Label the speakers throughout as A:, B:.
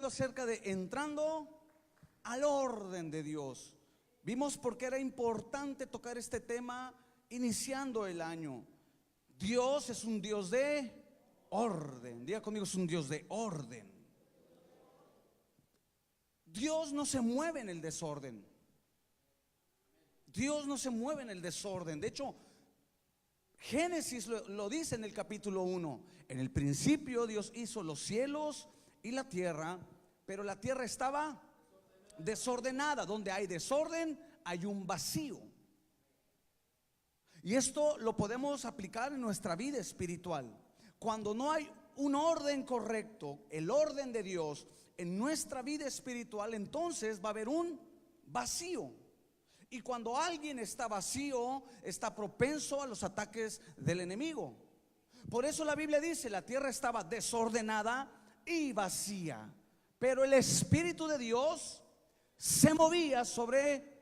A: acerca de entrando al orden de Dios. Vimos por qué era importante tocar este tema iniciando el año. Dios es un Dios de orden. Diga conmigo, es un Dios de orden. Dios no se mueve en el desorden. Dios no se mueve en el desorden. De hecho, Génesis lo dice en el capítulo 1. En el principio Dios hizo los cielos y la tierra, pero la tierra estaba desordenada. Donde hay desorden, hay un vacío. Y esto lo podemos aplicar en nuestra vida espiritual. Cuando no hay un orden correcto, el orden de Dios en nuestra vida espiritual, entonces va a haber un vacío. Y cuando alguien está vacío, está propenso a los ataques del enemigo. Por eso la Biblia dice: la tierra estaba desordenada y vacía, pero el Espíritu de Dios se movía sobre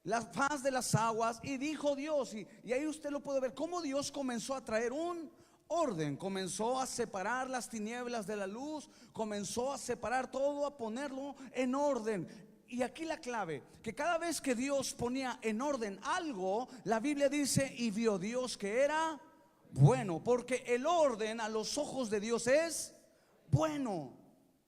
A: la faz de las aguas. Y dijo Dios, y ahí usted lo puede ver, cómo Dios comenzó a traer un orden. Comenzó a separar las tinieblas de la luz, comenzó a separar todo, a ponerlo en orden. Y aquí la clave, que cada vez que Dios ponía en orden algo, la Biblia dice: y vio Dios que era bueno, porque el orden a los ojos de Dios es bueno.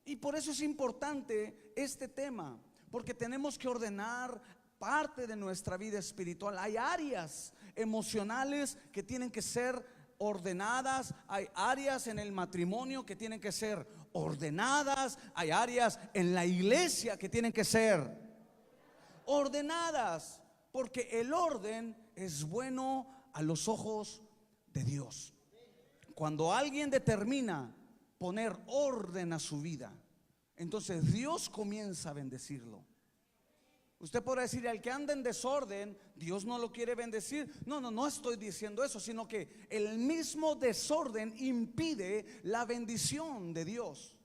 A: Y por eso es importante este tema, porque tenemos que ordenar parte de nuestra vida espiritual. Hay áreas emocionales que tienen que ser ordenadas, hay áreas en el matrimonio que tienen que ser ordenadas, hay áreas en la iglesia que tienen que ser ordenadas, porque el orden es bueno a los ojos de Dios. Cuando alguien determina poner orden a su vida, entonces Dios comienza a bendecirlo. Usted podrá decir: al que anda en desorden, Dios no lo quiere bendecir. No estoy diciendo eso, sino que el mismo desorden impide la bendición de Dios.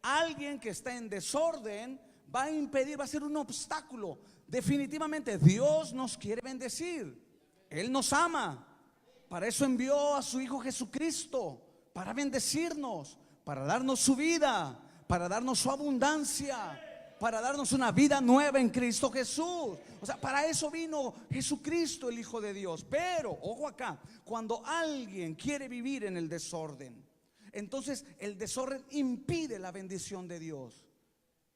A: Alguien que está en desorden va a impedir, va a ser un obstáculo. Definitivamente Dios nos quiere bendecir. Él nos ama. Para eso envió a su Hijo Jesucristo, para bendecirnos, para darnos su vida, para darnos su abundancia, para darnos una vida nueva en Cristo Jesús. O sea, para eso vino Jesucristo, el Hijo de Dios. Pero, ojo acá, cuando alguien quiere vivir en el desorden, entonces el desorden impide la bendición de Dios.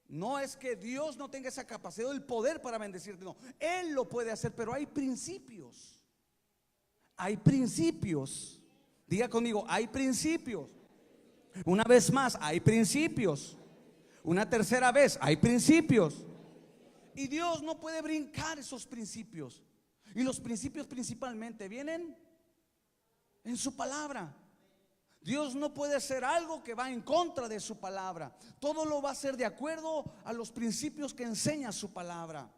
A: No es que Dios no tenga esa capacidad, el poder para bendecirte, no, Él lo puede hacer, pero hay principios. Hay principios. Diga conmigo: hay principios. Una vez más, hay principios. Una tercera vez, hay principios. Y Dios no puede brincar esos principios. Y los principios principalmente vienen en su palabra. Dios no puede hacer algo que va en contra de su palabra. Todo lo va a hacer de acuerdo a los principios que enseña su palabra.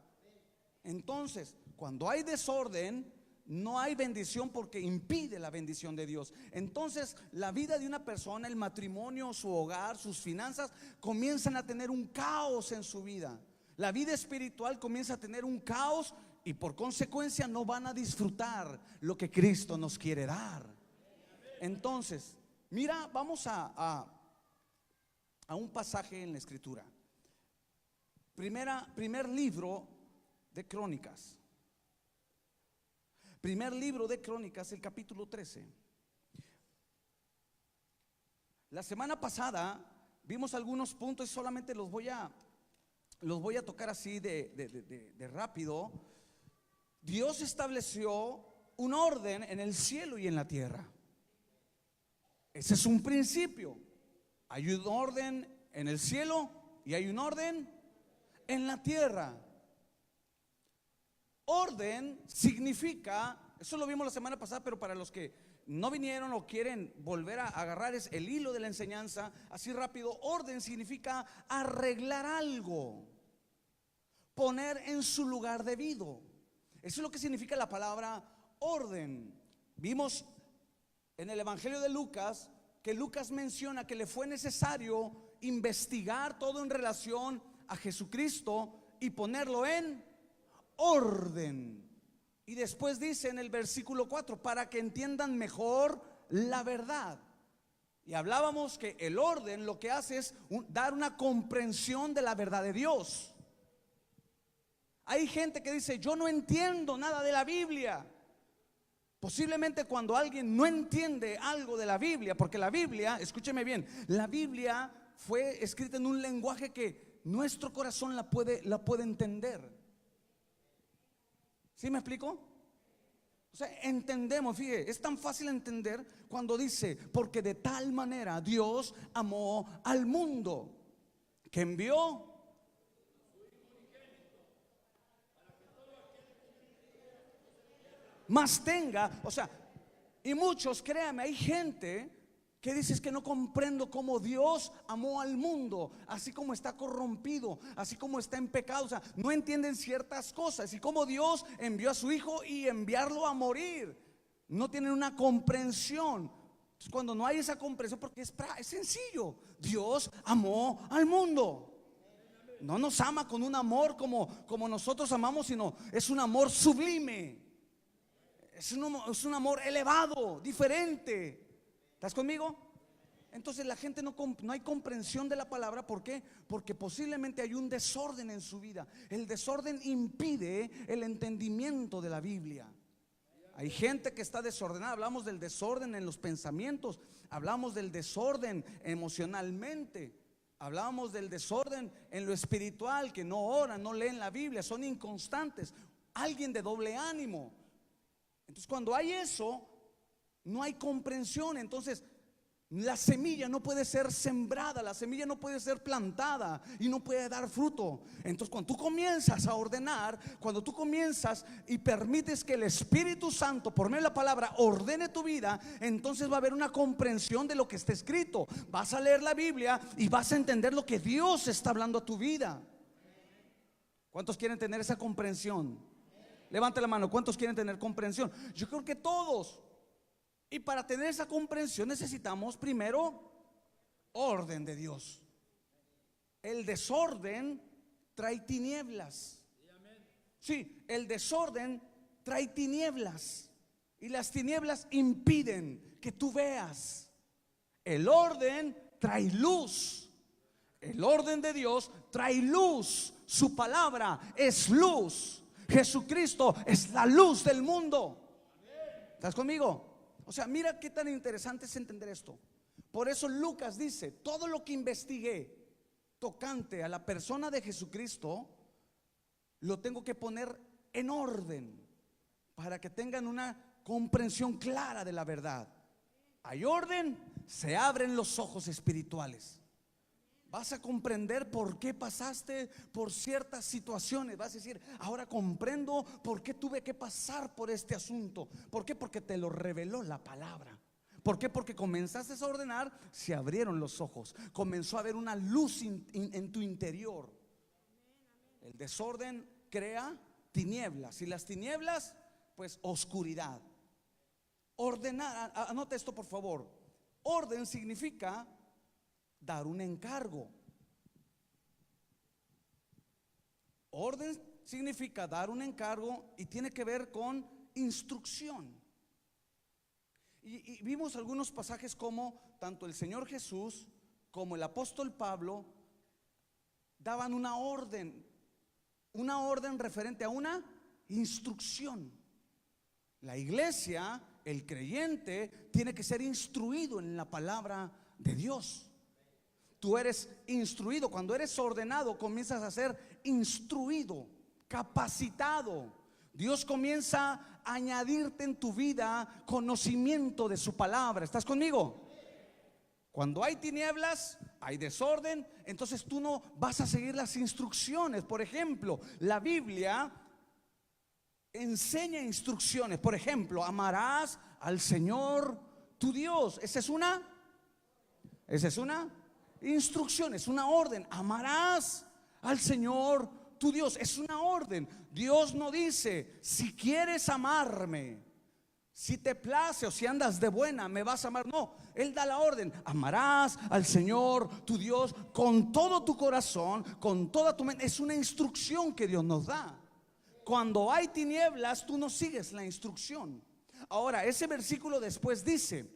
A: Entonces, cuando hay desorden, no hay bendición, porque impide la bendición de Dios. Entonces la vida de una persona, el matrimonio, su hogar, sus finanzas, comienzan a tener un caos en su vida. La vida espiritual comienza a tener un caos, y por consecuencia no van a disfrutar lo que Cristo nos quiere dar. Entonces, mira, vamos a un pasaje en la Escritura. Primer libro de Crónicas. Primer libro de Crónicas, el capítulo 13. La semana pasada vimos algunos puntos y solamente los voy a tocar así de rápido. Dios estableció un orden en el cielo y en la tierra. Ese es un principio. Hay un orden en el cielo y hay un orden en la tierra. Orden significa, eso lo vimos la semana pasada, pero para los que no vinieron o quieren volver a agarrar es el hilo de la enseñanza así rápido. Orden significa arreglar algo, poner en su lugar debido. Eso es lo que significa la palabra orden. Vimos en el Evangelio de Lucas que Lucas menciona que le fue necesario investigar todo en relación a Jesucristo y ponerlo en orden. Y después dice en el versículo 4: para que entiendan mejor la verdad. Y hablábamos que el orden lo que hace es dar una comprensión de la verdad de Dios. Hay gente que dice: yo no entiendo nada de la Biblia. Posiblemente cuando alguien no entiende algo de la Biblia, porque la Biblia, escúcheme bien, la Biblia fue escrita en un lenguaje que nuestro corazón la puede entender. ¿Sí me explico? O sea, entendemos, fíjate, es tan fácil entender cuando dice: porque de tal manera Dios amó al mundo, que envió. Más tenga, o sea, y muchos, créanme, hay gente que dice: que no comprendo cómo Dios amó al mundo, así como está corrompido, así como está en pecado. O sea, no entienden ciertas cosas y cómo Dios envió a su hijo y enviarlo a morir. No tienen una comprensión. Entonces, cuando no hay esa comprensión, porque es sencillo, Dios amó al mundo. No nos ama con un amor como nosotros amamos, sino es un amor sublime. Es un amor elevado, diferente. ¿Estás conmigo? Entonces la gente no hay comprensión de la palabra. ¿Por qué? Porque posiblemente hay un desorden en su vida. El desorden impide el entendimiento de la Biblia. Hay gente que está desordenada. Hablamos del desorden en los pensamientos, hablamos del desorden emocionalmente, hablamos del desorden en lo espiritual, que no oran, no leen la Biblia, son inconstantes, alguien de doble ánimo. Entonces, cuando hay eso, no hay comprensión. Entonces, la semilla no puede ser sembrada, la semilla no puede ser plantada y no puede dar fruto. Entonces, cuando tú comienzas a ordenar, cuando tú comienzas y permites que el Espíritu Santo, por medio de la palabra, ordene tu vida, entonces va a haber una comprensión de lo que está escrito. Vas a leer la Biblia y vas a entender lo que Dios está hablando a tu vida. ¿Cuántos quieren tener esa comprensión? Levante la mano. ¿Cuántos quieren tener comprensión? Yo creo que todos. Y para tener esa comprensión necesitamos primero orden de Dios. El desorden trae tinieblas. Sí, el desorden trae tinieblas. Y las tinieblas impiden que tú veas. El orden trae luz. El orden de Dios trae luz. Su palabra es luz. Jesucristo es la luz del mundo. ¿Estás conmigo? O sea, mira qué tan interesante es entender esto. Por eso Lucas dice: todo lo que investigué tocante a la persona de Jesucristo lo tengo que poner en orden para que tengan una comprensión clara de la verdad. Hay orden, se abren los ojos espirituales. Vas a comprender por qué pasaste por ciertas situaciones. Vas a decir: ahora comprendo por qué tuve que pasar por este asunto. ¿Por qué? Porque te lo reveló la palabra. ¿Por qué? Porque comenzaste a ordenar, se abrieron los ojos, comenzó a haber una luz en tu interior. El desorden crea tinieblas, y las tinieblas, pues oscuridad. Ordenar, anota esto por favor. Orden significa dar un encargo. Orden significa dar un encargo y tiene que ver con instrucción. Y vimos algunos pasajes como tanto el Señor Jesús como el apóstol Pablo daban una orden referente a una instrucción. La iglesia, el creyente, tiene que ser instruido en la palabra de Dios. Tú eres instruido. Cuando eres ordenado, comienzas a ser instruido, capacitado. Dios comienza a añadirte en tu vida conocimiento de su palabra. ¿Estás conmigo? Cuando hay tinieblas, hay desorden, entonces tú no vas a seguir las instrucciones. Por ejemplo, la Biblia enseña instrucciones. Por ejemplo, amarás al Señor tu Dios. Esa es una instrucción, es una orden. Amarás al Señor tu Dios, es una orden. Dios no dice: si quieres amarme, si te place o si andas de buena, me vas a amar. No, Él da la orden: amarás al Señor tu Dios con todo tu corazón, con toda tu mente. Es una instrucción que Dios nos da. Cuando hay tinieblas, tú no sigues la instrucción. Ahora, ese versículo después dice: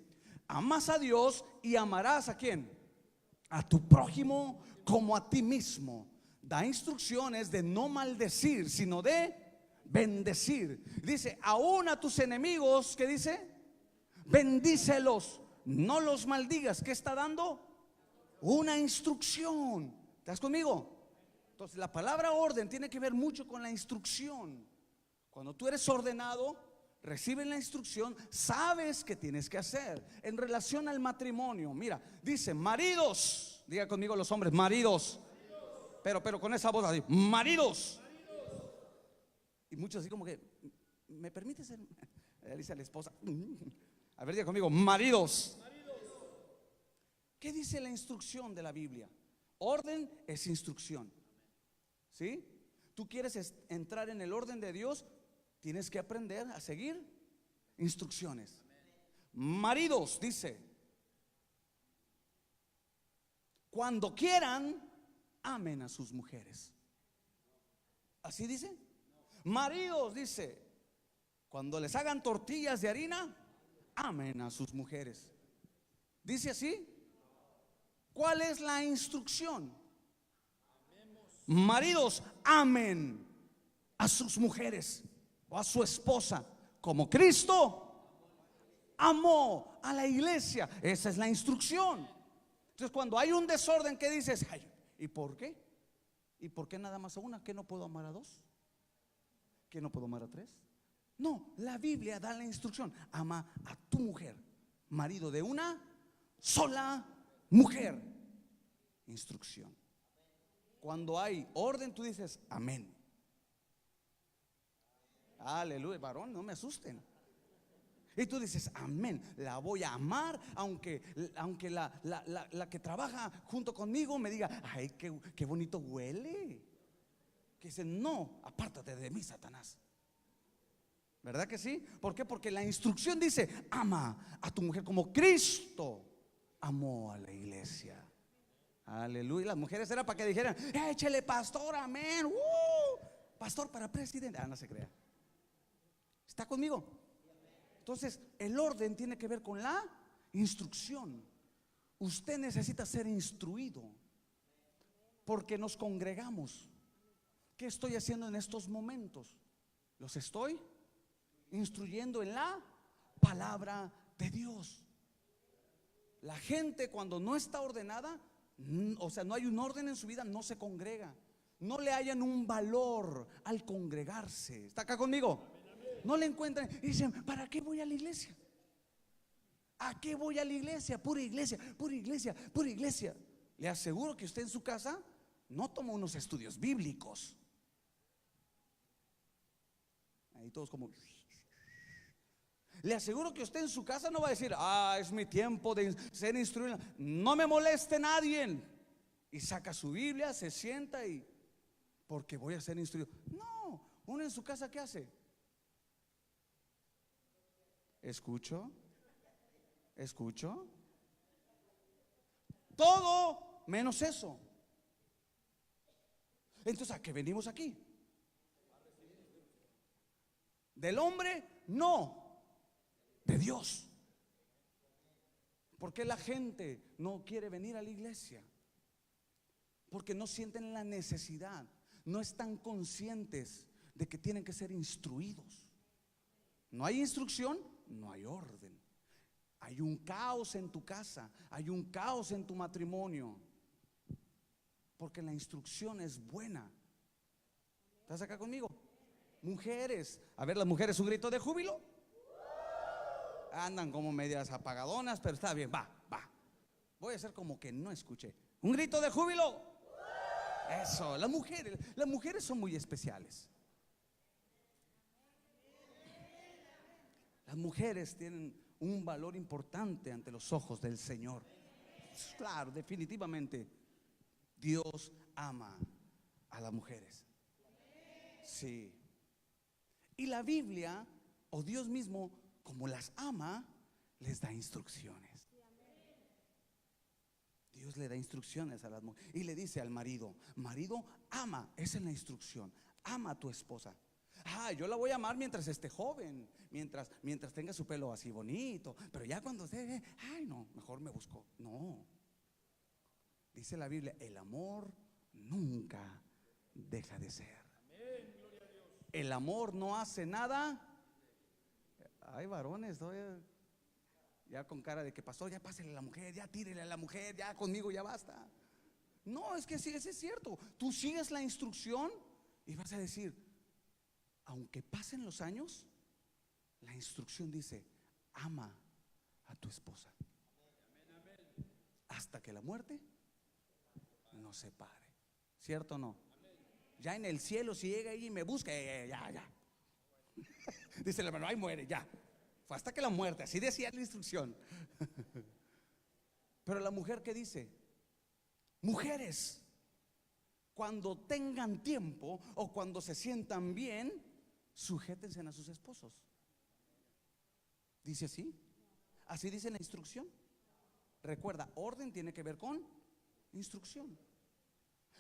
A: amas a Dios y amarás ¿a quién? A tu prójimo como a ti mismo. Da instrucciones de no maldecir, sino de bendecir. Dice, aún a tus enemigos, ¿qué dice? Bendícelos, no los maldigas. ¿Qué está dando? Una instrucción. ¿Estás conmigo? Entonces la palabra orden tiene que ver mucho con la instrucción. Cuando tú eres ordenado, recibes la instrucción, sabes qué tienes que hacer. En relación al matrimonio, mira, dice, maridos, diga conmigo los hombres, maridos. Pero con esa voz así, maridos. Y muchos así como que, ¿me permite ser? Le dice a la esposa, a ver, diga conmigo, maridos. ¿Qué dice la instrucción de la Biblia? Orden es instrucción. ¿Sí? Tú quieres entrar en el orden de Dios, tienes que aprender a seguir instrucciones. Maridos, dice, cuando quieran, amen a sus mujeres. ¿Así dice? Maridos, dice, cuando les hagan tortillas de harina, amen a sus mujeres. ¿Dice así? ¿Cuál es la instrucción? Maridos, amen a sus mujeres o a su esposa como Cristo amó a la iglesia. Esa es la instrucción. Entonces cuando hay un desorden, ¿qué dices? Ay, ¿y por qué? ¿Y por qué nada más a una? ¿Que no puedo amar a dos? ¿Que no puedo amar a tres? No, la Biblia da la instrucción. Ama a tu mujer, marido de una sola mujer. Instrucción. Cuando hay orden, tú dices amén. Aleluya, varón, no me asusten. Y tú dices amén, la voy a amar, aunque la que trabaja junto conmigo me diga, ay, qué bonito huele. Que dice, no, apártate de mí, Satanás. ¿Verdad que sí? ¿Por qué? Porque la instrucción dice, ama a tu mujer como Cristo amó a la iglesia. Aleluya. Las mujeres era para que dijeran, échele pastor, amén. Pastor para presidente. No se crea. ¿Está conmigo? Entonces el orden tiene que ver con la instrucción. Usted necesita ser instruido, porque nos congregamos. ¿Qué estoy haciendo en estos momentos? Los estoy instruyendo en la palabra de Dios. La gente cuando no está ordenada, o sea, no hay un orden en su vida, no se congrega. No le hallan un valor al congregarse. ¿Está acá conmigo? No le encuentran y dicen, ¿para qué voy a la iglesia? ¿A qué voy a la iglesia? Pura iglesia, pura iglesia, pura iglesia. Le aseguro que usted en su casa no toma unos estudios bíblicos. Ahí todos como. Le aseguro que usted en su casa no va a decir, es mi tiempo de ser instruido, no me moleste nadie. Y saca su Biblia, se sienta y, porque voy a ser instruido. No, uno en su casa, ¿qué hace? Escucho. Todo menos eso. Entonces, ¿a qué venimos aquí? Del hombre, no. De Dios. ¿Por qué la gente no quiere venir a la iglesia? Porque no sienten la necesidad, no están conscientes de que tienen que ser instruidos. No hay instrucción, no hay orden. Hay un caos en tu casa, hay un caos en tu matrimonio, porque la instrucción es buena. ¿Estás acá conmigo? Mujeres, a ver, las mujeres, un grito de júbilo. Andan como medias apagadonas, pero está bien, va. Voy a hacer como que no escuché. Un grito de júbilo. Eso, las mujeres son muy especiales. Las mujeres tienen un valor importante ante los ojos del Señor. Claro, definitivamente Dios ama a las mujeres. Sí. Y la Biblia, o Dios mismo, como las ama, les da instrucciones. Dios le da instrucciones a las mujeres y le dice al marido, ama, esa es la instrucción, ama a tu esposa. Yo la voy a amar mientras esté joven, mientras tenga su pelo así bonito, pero ya cuando esté, no, mejor me busco. No, dice la Biblia, el amor nunca deja de ser. El amor no hace nada. Hay varones todavía ya con cara de que pastor, ya pásele a la mujer, ya tírele a la mujer, ya conmigo ya basta. No, es que sí, eso es cierto. Tú sigues la instrucción y vas a decir, aunque pasen los años, la instrucción dice, ama a tu esposa hasta que la muerte nos separe. ¿Cierto o no? Ya en el cielo, si llega ahí y me busca, ya. Dice el hermano, ahí muere, ya. Fue hasta que la muerte, así decía la instrucción. Pero la mujer, ¿qué dice? Mujeres, cuando tengan tiempo o cuando se sientan bien, sujétense a sus esposos. ¿Dice así? Así dice la instrucción. Recuerda, orden tiene que ver con instrucción.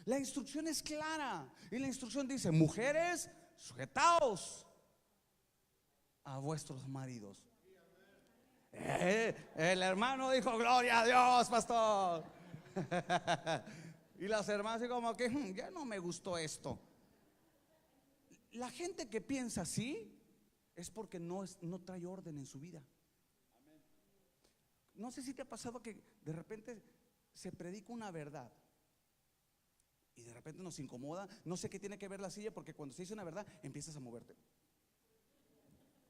A: La instrucción es clara y la instrucción dice, mujeres, sujetaos a vuestros maridos. El hermano dijo, gloria a Dios, pastor. Y las hermanas como que ya no me gustó esto. La gente que piensa así es porque no trae orden en su vida. No sé si te ha pasado que de repente se predica una verdad y de repente nos incomoda. No sé qué tiene que ver la silla, porque cuando se dice una verdad empiezas a moverte.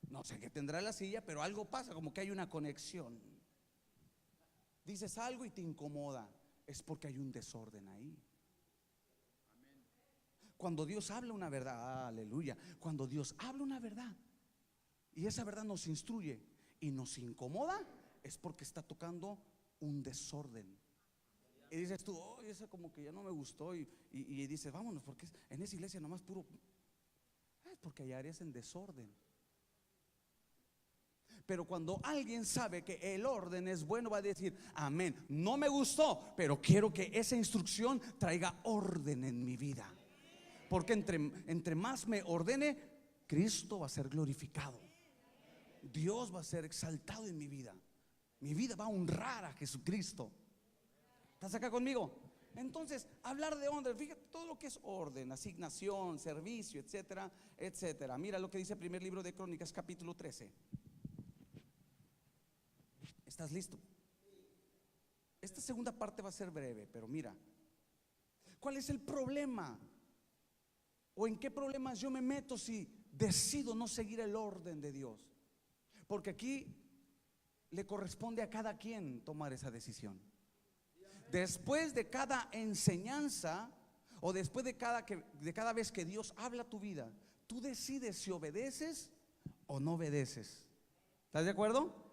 A: No sé qué tendrá la silla, pero algo pasa, como que hay una conexión. Dices algo y te incomoda, es porque hay un desorden ahí. Cuando Dios habla una verdad, aleluya, cuando Dios habla una verdad y esa verdad nos instruye y nos incomoda, es porque está tocando un desorden. Y dices tú, esa como que ya no me gustó, y dices, vámonos, porque en esa iglesia nomás puro. Es porque hay áreas en desorden. Pero cuando alguien sabe que el orden es bueno, va a decir, amén, no me gustó, pero quiero que esa instrucción traiga orden en mi vida. Porque entre más me ordene, Cristo va a ser glorificado, Dios va a ser exaltado en mi vida. Mi vida va a honrar a Jesucristo. ¿Estás acá conmigo? Entonces, hablar de orden, fíjate todo lo que es orden, asignación, servicio, etcétera, etcétera. Mira lo que dice el primer libro de Crónicas, capítulo 13. ¿Estás listo? Esta segunda parte va a ser breve, pero mira, ¿cuál es el problema? ¿O en qué problemas yo me meto si decido no seguir el orden de Dios? Porque aquí le corresponde a cada quien tomar esa decisión. Después de cada enseñanza o después de cada vez que Dios habla a tu vida, tú decides si obedeces o no obedeces. ¿Estás de acuerdo?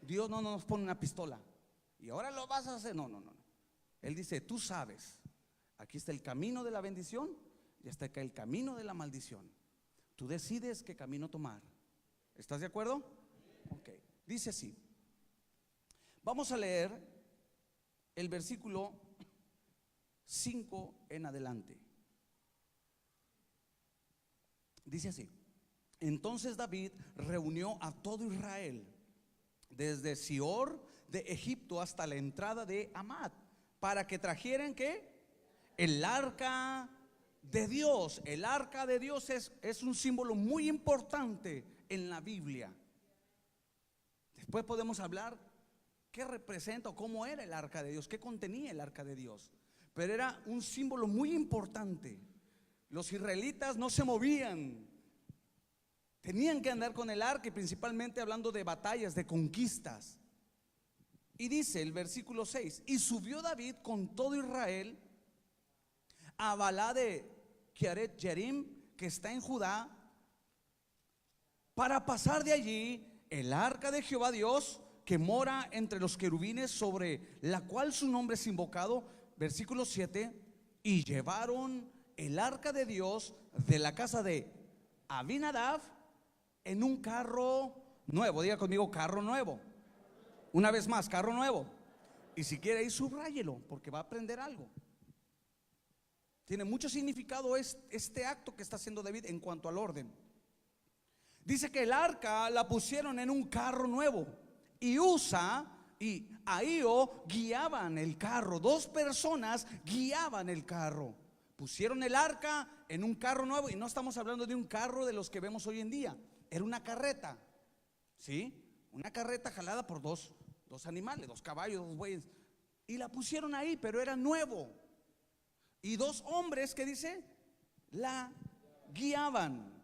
A: Dios no nos pone una pistola y ahora lo vas a hacer. No. Él dice, tú sabes, aquí está el camino de la bendición y está acá el camino de la maldición. Tú decides qué camino tomar. ¿Estás de acuerdo? Ok, dice así. Vamos a leer el versículo 5 en adelante. Dice así: entonces David reunió a todo Israel, desde Sior de Egipto hasta la entrada de Hamat, para que trajeran ¿qué? El arca de Dios. El arca de Dios es un símbolo muy importante en la Biblia. Después podemos hablar qué representa o cómo era el arca de Dios, qué contenía el arca de Dios. Pero era un símbolo muy importante. Los israelitas no se movían, tenían que andar con el arca, y principalmente hablando de batallas, de conquistas. Y dice el versículo 6: y subió David con todo Israel a Balá de Kiaret Jearim, que está en Judá, para pasar de allí el arca de Jehová Dios, que mora entre los querubines, sobre la cual su nombre es invocado. Versículo 7: y llevaron el arca de Dios de la casa de Abinadab en un carro nuevo. Diga conmigo, carro nuevo. Una vez más, carro nuevo. Y si quiere ir, subráyelo, porque va a aprender algo. Tiene mucho significado este acto que está haciendo David en cuanto al orden. Dice que el arca la pusieron en un carro nuevo y Usa y Ahío guiaban el carro. Dos personas guiaban el carro. Pusieron el arca en un carro nuevo, y no estamos hablando de un carro de los que vemos hoy en día. Era una carreta, ¿sí? Una carreta jalada por dos animales, 2 caballos, 2 bueyes. Y la pusieron ahí, pero era nuevo. Y 2 hombres, ¿qué dice? La guiaban.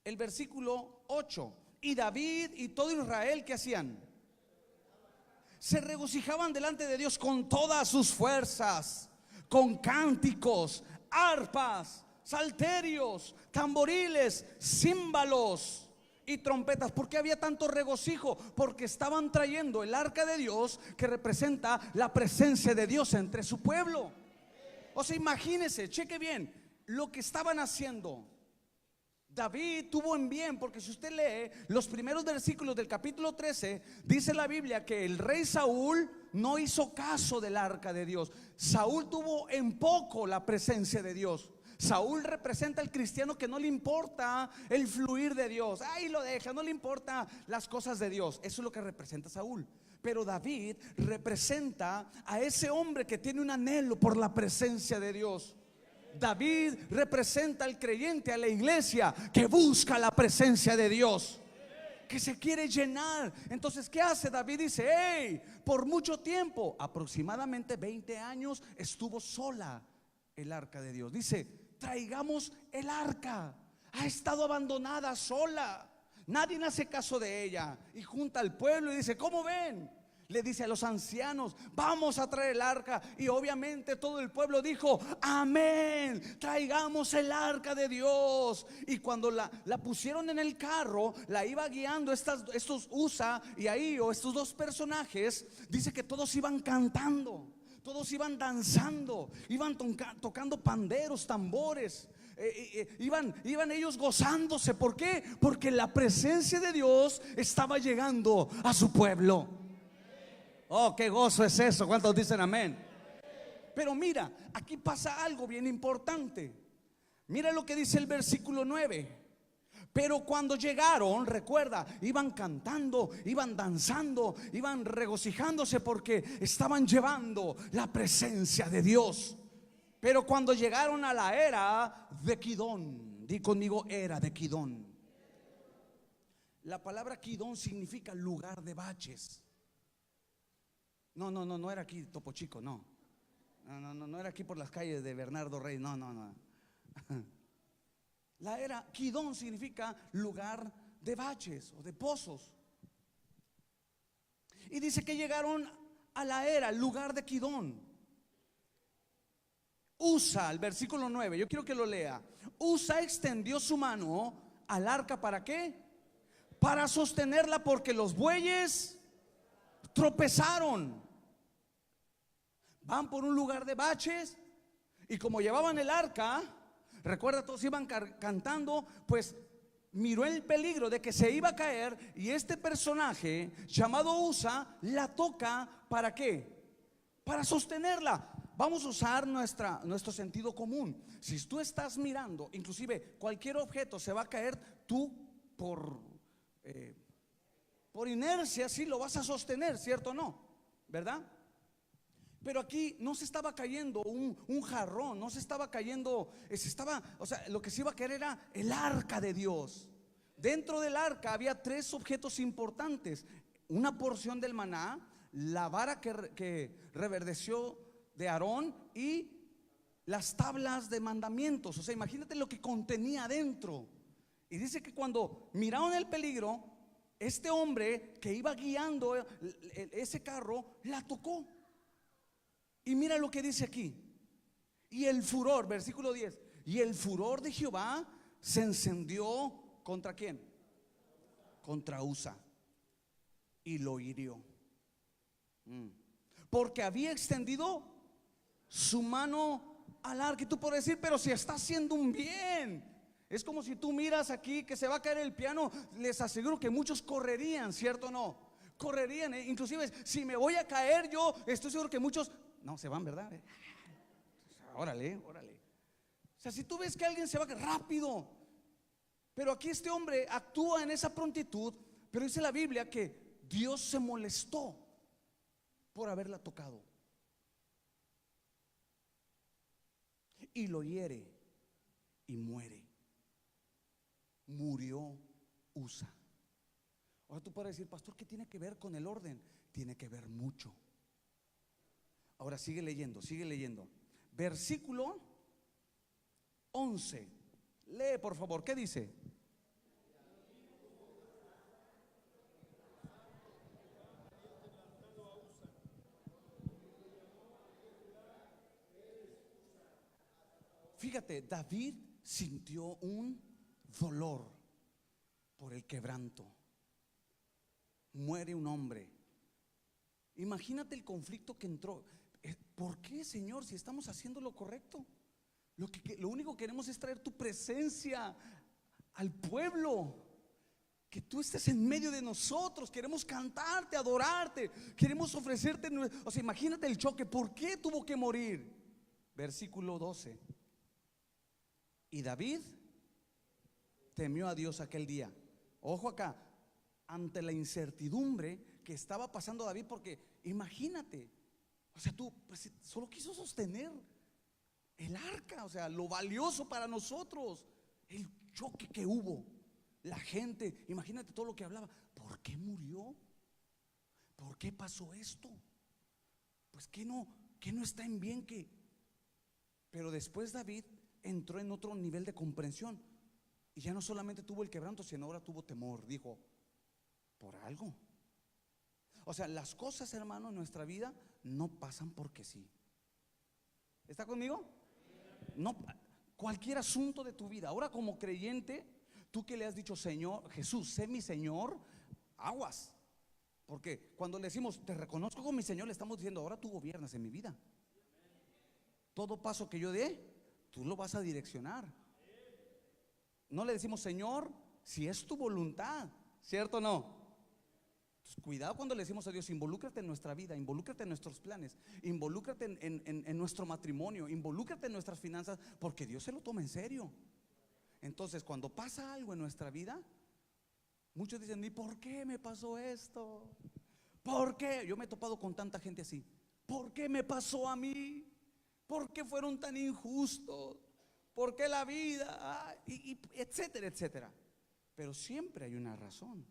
A: El versículo 8. Y David y todo Israel, ¿qué hacían? Se regocijaban delante de Dios con todas sus fuerzas, con cánticos, arpas, salterios, tamboriles, címbalos y trompetas. ¿Por qué había tanto regocijo? Porque estaban trayendo el arca de Dios, que representa la presencia de Dios entre su pueblo. O sea, imagínense, cheque bien lo que estaban haciendo. David tuvo en bien, porque si usted lee los primeros versículos del capítulo 13, dice la Biblia que el rey Saúl no hizo caso del arca de Dios. Saúl tuvo en poco la presencia de Dios. Saúl representa al cristiano que no le importa el fluir de Dios. Ahí lo deja, no le importa las cosas de Dios. Eso es lo que representa Saúl. Pero David representa a ese hombre que tiene un anhelo por la presencia de Dios. David representa al creyente, a la iglesia que busca la presencia de Dios, que se quiere llenar. Entonces, ¿qué hace David? Dice: hey, por mucho tiempo, aproximadamente 20 años, estuvo sola el arca de Dios. Dice: traigamos el arca. Ha estado abandonada, sola. Nadie hace caso de ella. Y junta al pueblo y dice: ¿cómo ven? Le dice a los ancianos: vamos a traer el arca. Y obviamente todo el pueblo dijo: amén, traigamos el arca de Dios. Y cuando la pusieron en el carro, la iba guiando estos Usa y Ahío, estos 2 personajes. Dice que todos iban cantando, todos iban danzando, iban tocando panderos, tambores. Iban ellos gozándose. ¿Por qué? Porque la presencia de Dios estaba llegando a su pueblo. Oh, qué gozo es eso. ¿Cuántos dicen amén? Pero mira, aquí pasa algo bien importante. Mira lo que dice el versículo 9. Pero cuando llegaron, recuerda, iban cantando, iban danzando, iban regocijándose porque estaban llevando la presencia de Dios. Pero cuando llegaron a la era de Kidón, di conmigo, era de Kidón. La palabra Kidón significa lugar de baches. No era aquí Topo Chico, no era aquí por las calles de Bernardo Rey, no. La era Kidón significa lugar de baches o de pozos. Y dice que llegaron a la era, lugar de Kidón. Usa, el versículo 9, yo quiero que lo lea. Usa extendió su mano al arca, ¿para qué? Para sostenerla, porque los bueyes tropezaron. Van por un lugar de baches, y como llevaban el arca, recuerda, todos iban cantando, pues miró el peligro de que se iba a caer. Y este personaje llamado Usa la toca, ¿para qué? Para sostenerla. Vamos a usar nuestro sentido común. Si tú estás mirando, inclusive cualquier objeto se va a caer, tú por inercia sí lo vas a sostener, ¿cierto o no? ¿Verdad? Pero aquí no se estaba cayendo un jarrón, no se estaba cayendo, o sea, lo que se iba a caer era el arca de Dios. Dentro del arca había 3 objetos importantes: una porción del maná, la vara que reverdeció de Aarón y las tablas de mandamientos. O sea, imagínate lo que contenía adentro. Y dice que cuando miraron el peligro, este hombre que iba guiando ese carro la tocó. Y mira lo que dice aquí. Y el furor, versículo 10, y el furor de Jehová se encendió ¿contra quién? Contra Usa, y lo hirió, porque había extendido su mano al arca. Y tú puedes decir: pero si está haciendo un bien. Es como si tú miras aquí que se va a caer el piano. Les aseguro que muchos correrían, ¿cierto o no? Correrían, inclusive si me voy a caer yo, estoy seguro que muchos no se van, ¿verdad? Órale. O sea, si tú ves que alguien se va rápido. Pero aquí este hombre actúa en esa prontitud, pero dice la Biblia que Dios se molestó por haberla tocado y lo hiere y muere. Murió Usa. Ahora tú puedes decir, pastor, ¿qué tiene que ver con el orden? Tiene que ver mucho. Ahora sigue leyendo, sigue leyendo. Versículo 11. Lee por favor, ¿qué dice? Fíjate, David sintió un dolor por el quebranto. Muere un hombre. Imagínate el conflicto que entró. ¿Por qué, Señor, si estamos haciendo lo correcto? Lo único que queremos es traer tu presencia al pueblo, que tú estés en medio de nosotros. Queremos cantarte, adorarte, queremos ofrecerte. O sea, imagínate el choque. ¿Por qué tuvo que morir? Versículo 12. Y David temió a Dios aquel día. Ojo acá, ante la incertidumbre que estaba pasando David, porque imagínate, o sea, tú pues, solo quiso sostener el arca, o sea, lo valioso para nosotros, el choque que hubo, la gente, imagínate todo lo que hablaba. ¿Por qué murió? ¿Por qué pasó esto? Pues que no está en bien que. Pero después David entró en otro nivel de comprensión y ya no solamente tuvo el quebranto, sino ahora tuvo temor. Dijo, por algo. O sea, las cosas, hermano, en nuestra vida no pasan porque sí. ¿Está conmigo? No, cualquier asunto de tu vida. Ahora como creyente, tú que le has dicho, Señor, Jesús, sé mi Señor, aguas. Porque cuando le decimos, te reconozco como mi Señor, le estamos diciendo, ahora tú gobiernas en mi vida. Todo paso que yo dé, tú lo vas a direccionar. No le decimos, Señor, si es tu voluntad, ¿cierto o no? Entonces, cuidado cuando le decimos a Dios, involúcrate en nuestra vida, involúcrate en nuestros planes, involúcrate en nuestro matrimonio, involúcrate en nuestras finanzas, porque Dios se lo toma en serio. Entonces, cuando pasa algo en nuestra vida, muchos dicen, ¿y por qué me pasó esto? ¿Por qué? Yo me he topado con tanta gente así. ¿Por qué me pasó a mí? ¿Por qué fueron tan injustos? ¿Por qué la vida? Etcétera, etcétera. Pero siempre hay una razón.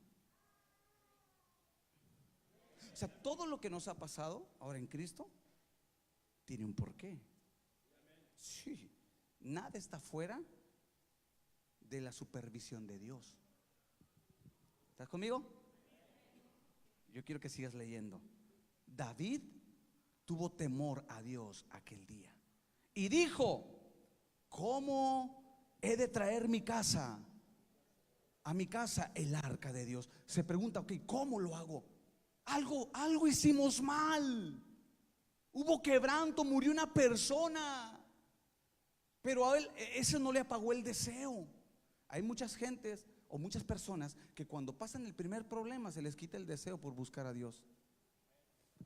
A: O sea, todo lo que nos ha pasado ahora en Cristo tiene un porqué. Sí, nada está fuera de la supervisión de Dios. ¿Estás conmigo? Yo quiero que sigas leyendo. David tuvo temor a Dios aquel día y dijo, ¿cómo he de traer a mi casa el arca de Dios? Se pregunta, ok, ¿cómo lo hago? Algo hicimos mal. Hubo quebranto, murió una persona, pero a él eso no le apagó el deseo. Hay muchas gentes o muchas personas que cuando pasan el primer problema se les quita el deseo por buscar a Dios.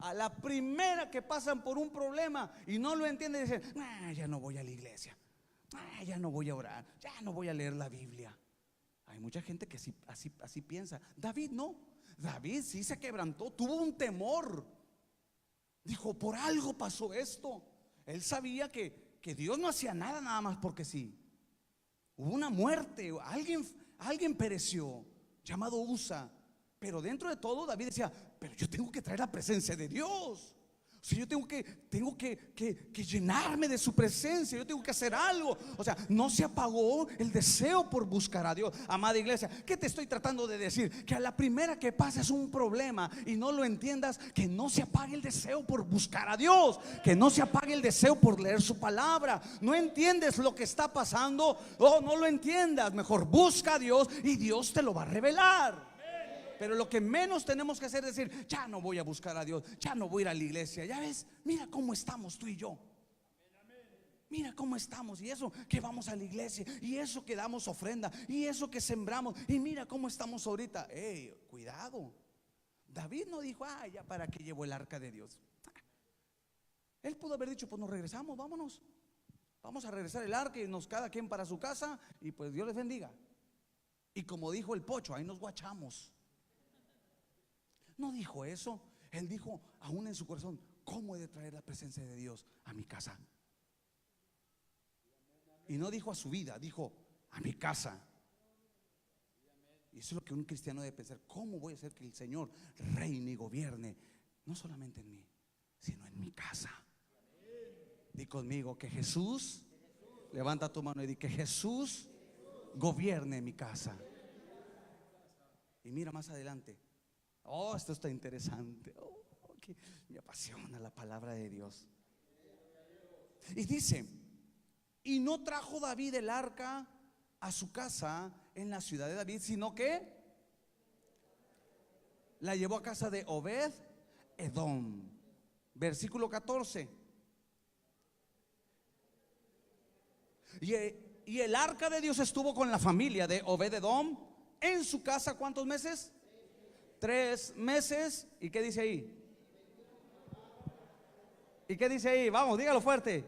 A: A la primera que pasan por un problema y no lo entienden, dicen, ya no voy a la iglesia, ya no voy a orar, ya no voy a leer la Biblia. Hay mucha gente que así piensa. David no. David sí se quebrantó, tuvo un temor. Dijo, por algo pasó esto. Él sabía que Dios no hacía nada más porque sí. Hubo una muerte, alguien pereció, llamado Usa. Pero dentro de todo David decía, pero yo tengo que traer la presencia de Dios. O sea, yo tengo que llenarme de su presencia. Yo tengo que hacer algo. O sea, no se apagó el deseo por buscar a Dios. Amada iglesia, ¿qué te estoy tratando de decir? Que a la primera que pases un problema y no lo entiendas, que no se apague el deseo por buscar a Dios, que no se apague el deseo por leer su palabra. No entiendes lo que está pasando, no lo entiendas. Mejor busca a Dios y Dios te lo va a revelar. Pero lo que menos tenemos que hacer es decir, ya no voy a buscar a Dios, ya no voy a ir a la iglesia. Ya ves, mira cómo estamos tú y yo. Mira cómo estamos, y eso que vamos a la iglesia, y eso que damos ofrenda, y eso que sembramos, y mira cómo estamos ahorita. Cuidado. David no dijo, ya para qué llevo el arca de Dios. Él pudo haber dicho, pues nos regresamos, vamos a regresar el arca y cada quien para su casa, y pues Dios les bendiga. Y como dijo el Pocho, ahí nos guachamos. No dijo eso. Él dijo aún en su corazón: ¿cómo he de traer la presencia de Dios a mi casa? Y no dijo a su vida, dijo a mi casa. Y eso es lo que un cristiano debe pensar: ¿cómo voy a hacer que el Señor reine y gobierne, no solamente en mí, sino en mi casa? Di conmigo que Jesús, levanta tu mano y di que Jesús gobierne mi casa. Y mira más adelante. Oh, esto está interesante. Oh, que me apasiona la palabra de Dios. Y dice: y no trajo David el arca a su casa en la ciudad de David, sino que la llevó a casa de Obed Edom. Versículo 14. Y el arca de Dios estuvo con la familia de Obed Edom en su casa, ¿cuántos meses? 3 meses. ¿Y qué dice ahí? ¿Y qué dice ahí? Vamos, dígalo fuerte.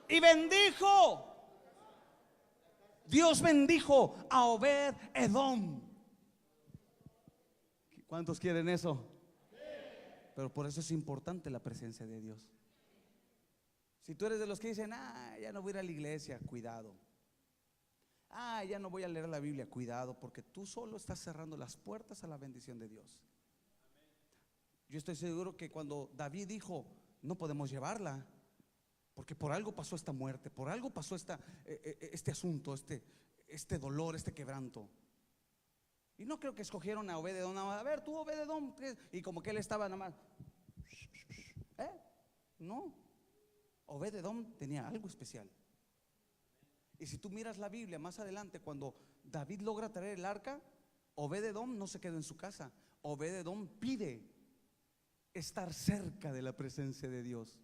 A: Y bendijo. Dios bendijo a Obed Edom. ¿Cuántos quieren eso? Pero por eso es importante la presencia de Dios. Si tú eres de los que dicen: ya no voy a ir a la iglesia, cuidado. Ya no voy a leer la Biblia, cuidado, porque tú solo estás cerrando las puertas a la bendición de Dios. Yo estoy seguro que cuando David dijo: no podemos llevarla, porque por algo pasó esta muerte, por algo pasó este asunto, este dolor, este quebranto. Y no creo que escogieron a Obed Edom, a ver, tú Obed Edom, y como que él estaba nada más. No, Obed Edom tenía algo especial. Y si tú miras la Biblia más adelante, cuando David logra traer el arca, Obed Edom no se quedó en su casa. Obed Edom pide estar cerca de la presencia de Dios.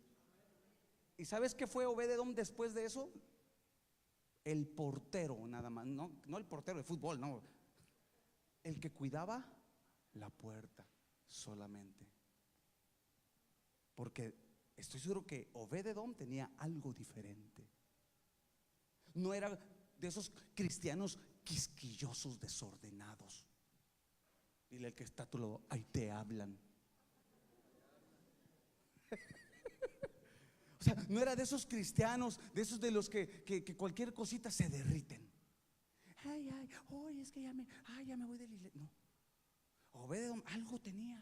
A: ¿Y sabes qué fue Obed Edom después de eso? El portero, nada más. No el portero de fútbol, no. El que cuidaba la puerta solamente. Porque estoy seguro que Obed Edom tenía algo diferente. No era de esos cristianos quisquillosos, desordenados. Dile al que está a tu lado: ahí te hablan. O sea, no era de esos cristianos, de esos de los que cualquier cosita se derriten. Oye, es que ya me voy de la iglesia. No, Obed Edom algo tenía.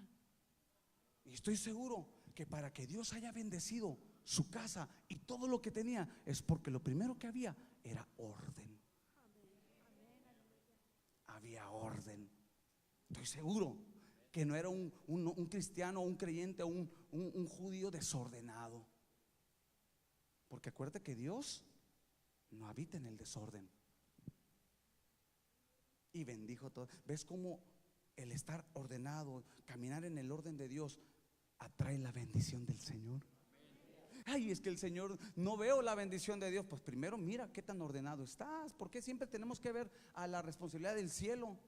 A: Y estoy seguro que para que Dios haya bendecido su casa y todo lo que tenía, es porque lo primero que había era orden. Había orden. Estoy seguro que no era un cristiano, un creyente, un judío desordenado. Porque acuérdate que Dios no habita en el desorden. Y bendijo todo. ¿Ves cómo el estar ordenado, caminar en el orden de Dios, atrae la bendición del Señor? Es que el Señor, no veo la bendición de Dios. Pues primero mira qué tan ordenado estás. ¿Por qué siempre tenemos que ver a la responsabilidad del cielo?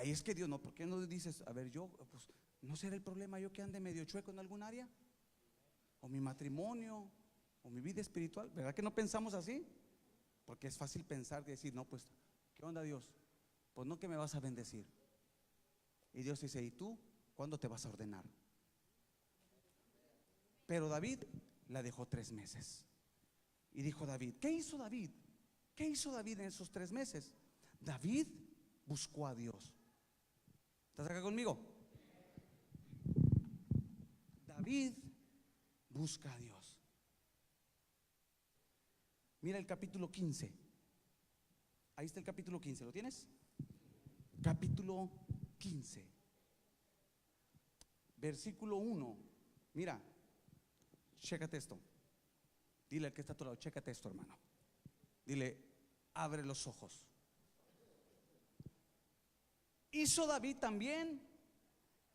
A: Es que Dios no. ¿Por qué no dices: a ver, yo, pues no será el problema yo que ande medio chueco en algún área? O mi matrimonio, o mi vida espiritual. ¿Verdad que no pensamos así? Porque es fácil pensar y decir: no, pues, ¿qué onda, Dios? Pues no, que me vas a bendecir. Y Dios dice: ¿y tú cuándo te vas a ordenar? Pero David la dejó 3 meses. Y dijo David: ¿qué hizo David? ¿Qué hizo David en esos 3 meses? David buscó a Dios. ¿Estás acá conmigo? David busca a Dios. Mira el capítulo 15. Ahí está el capítulo 15, ¿lo tienes? Capítulo 15, versículo 1. Mira, chécate esto. Dile al que está a tu lado: chécate esto, hermano. Dile: abre los ojos. Hizo David también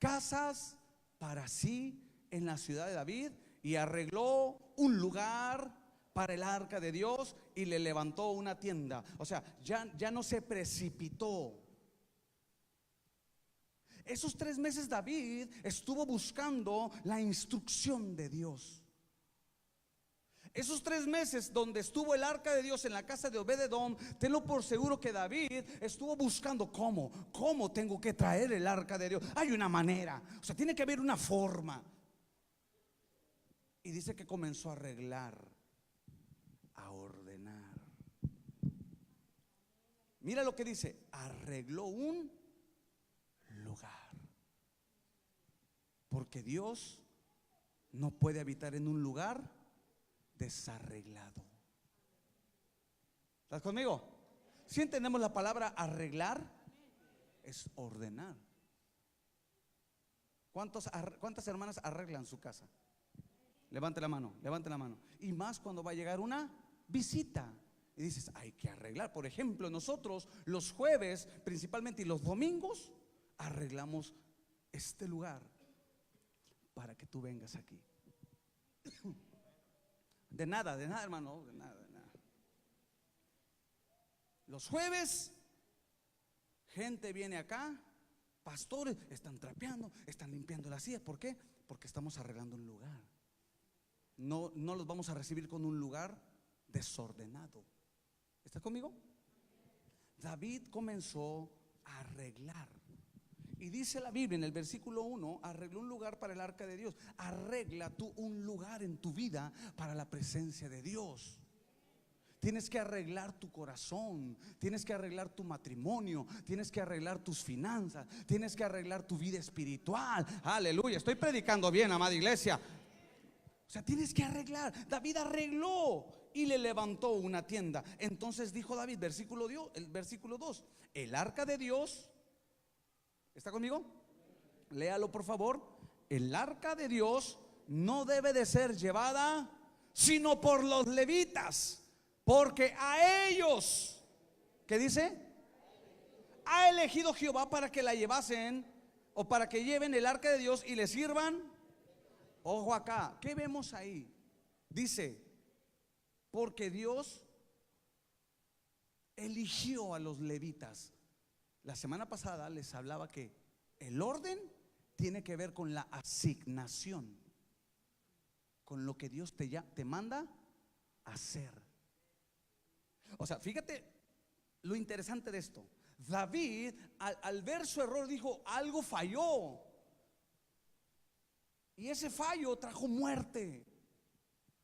A: casas para sí en la ciudad de David, y arregló un lugar para el arca de Dios, y le levantó una tienda. O sea, ya no se precipitó. Esos 3 meses David estuvo buscando la instrucción de Dios. Esos 3 meses donde estuvo el arca de Dios en la casa de Obed-edom, tenlo por seguro que David estuvo buscando cómo tengo que traer el arca de Dios. Hay una manera, o sea, tiene que haber una forma. Y dice que comenzó a arreglar, a ordenar. Mira lo que dice: arregló un lugar. Porque Dios no puede habitar en un lugar desarreglado. ¿Estás conmigo? Si entendemos la palabra arreglar, es ordenar. ¿Cuántas hermanas arreglan su casa? Levante la mano, levante la mano. Y más cuando va a llegar una visita y dices, hay que arreglar. Por ejemplo, nosotros los jueves principalmente y los domingos arreglamos este lugar para que tú vengas aquí. De nada, hermano, de nada. Los jueves, gente viene acá, pastores están trapeando, están limpiando las sillas. ¿Por qué? Porque estamos arreglando un lugar. No los vamos a recibir con un lugar desordenado. ¿Estás conmigo? David comenzó a arreglar. Y dice la Biblia en el versículo 1: arregló un lugar para el arca de Dios. Arregla tú un lugar en tu vida para la presencia de Dios. Tienes que arreglar tu corazón, tienes que arreglar tu matrimonio, tienes que arreglar tus finanzas, tienes que arreglar tu vida espiritual. Aleluya, estoy predicando bien, amada iglesia. O sea, tienes que arreglar. David arregló y le levantó una tienda. Entonces dijo David, el versículo 2: el arca de Dios, ¿está conmigo? Léalo por favor. El arca de Dios no debe de ser llevada sino por los levitas, porque a ellos, ¿qué dice? Ha elegido Jehová para que la llevasen, o para que lleven el arca de Dios y le sirvan. Ojo acá, ¿qué vemos ahí? Dice, porque Dios eligió a los levitas. La semana pasada les hablaba que el orden tiene que ver con la asignación, con lo que Dios te manda a hacer. O sea, fíjate lo interesante de esto. David al ver su error dijo, algo falló. Y ese fallo trajo muerte.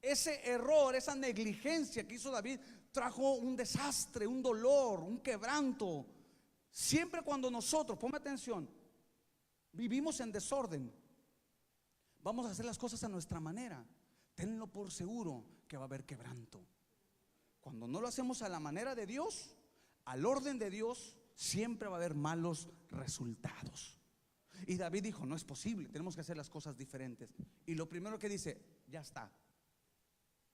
A: Ese error, esa negligencia que hizo David trajo un desastre, un dolor, un quebranto. Siempre cuando nosotros, ponme atención, vivimos en desorden, vamos a hacer las cosas a nuestra manera, tenlo por seguro que va a haber quebranto. Cuando no lo hacemos a la manera de Dios, al orden de Dios, siempre va a haber malos resultados. Y David dijo, no es posible, tenemos que hacer las cosas diferentes. Y lo primero que dice, ya está.